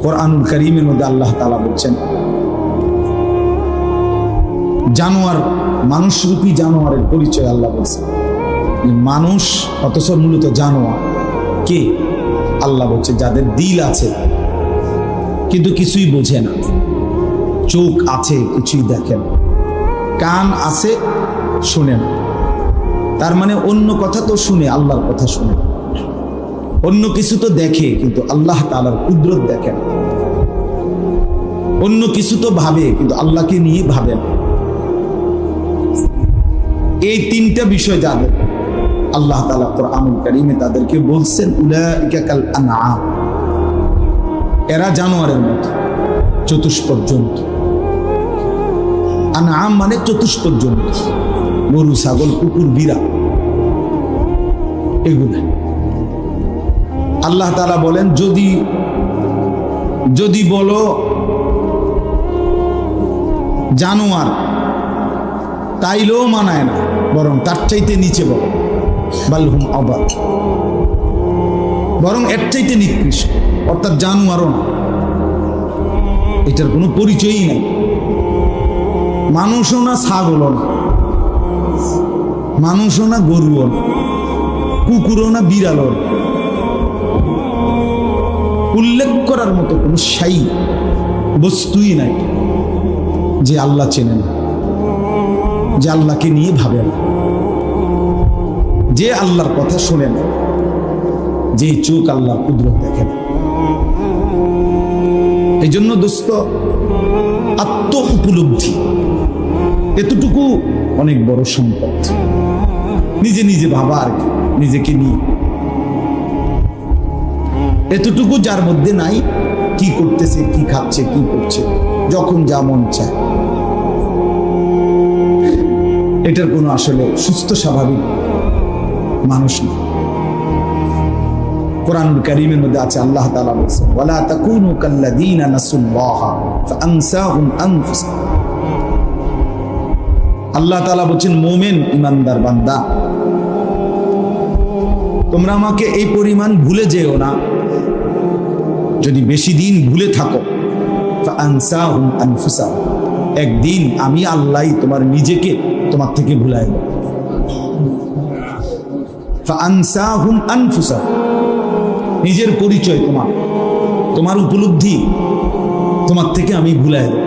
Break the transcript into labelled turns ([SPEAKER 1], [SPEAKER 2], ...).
[SPEAKER 1] কোরআনুল কারীমের মধ্যে আল্লাহ তাআলা বলছেন, জানোয়ার, মানুষরূপী জানোয়ারের পরিচয় আল্লাহ বলছেন। মানুষ অথচ মূলত জানোয়ার কে? আল্লাহ বলছে যাদের দিল আছে কিন্তু কিছুই বোঝে না, চোখ আছে কিছুই দেখে না, কান আছে শুনে না। তার মানে অন্য কথা তো শুনে, আল্লাহর কথা শুনে, অন্য কিছু তো দেখে কিন্তু আল্লাহ তাআলার কুদরত দেখে না, অন্য কিছু তো ভাবে কিন্তু আল্লাহকে নিয়ে ভাবে না। এই তিনটা বিষয় যাদের, আল্লাহ তাআলা কোরআনুল কারীমে তাদেরকে বলছেন উলাইকা কাল আনআম, এরা জানোয়ারের মতো, চতুষ্পদ জন্তু। আনআম মানে চতুষ্পদ জন্তু, গরু, ছাগল, কুকুর, বিড়াল, এগুলো। আল্লাহ তাআলা বলেন যদি বলো জানোয়ার, তাইলেও মানায় না, বরং তার চাইতে নিচে বলো, বালহুম আবাদ, বরং এর চাইতে নিকৃষ্ট, অর্থাৎ জানোয়ারও না, এটার কোনো পরিচয়ই নাই। মানুষও না, ছাগলও না, মানুষও না, গরুও না, কুকুরও না, বিড়ালও না। উল্লেখ করার মতো কোনো শাই বস্তুই নাই যে আল্লাহ চেনে না, যে আল্লাহকে নিয়ে ভাবে না, যে আল্লাহর কথা শোনে না, যে চোখ আল্লাহর কুদরত দেখে না। এই জন্য দোস্ত, আত্ম উপলব্ধি এতটুকু অনেক বড় সম্পদ। নিজে নিজে ভাবা আর কি, নিজেকে নিয়ে এতটুকু যার মধ্যে নাই, কি করতেছে, কি খাচ্ছে, কি করছে, যখন যা মন চায়, এটার কোনো আসলে সুস্থ স্বাভাবিক মানুষ না। কোরআনুল কারীমের মধ্যে আছে, আল্লাহ তাআলা বলেছেন ওয়ালা তাকুনু কাল্লাযীনা নাসুল্লাহা ফাআনসাহুম আনফুসাহুম। আল্লাহ তাআলা বলেন, মুমিন ইমানদার বান্দা, তোমরা আমাকে এই পরিমাণ ভুলে যেও না, যদি বেশি দিন ভুলে থাকো, ফাআনসাহুম আনফুসাহুম, একদিন আমি আল্লাহই তোমার নিজেকে তোমার থেকে ভুলাই দেব। ফাআনসাহুম আনফুসাহুম, নিজের পরিচয়, তোমার উপলব্ধি তোমার থেকে আমি ভুলাই দেব।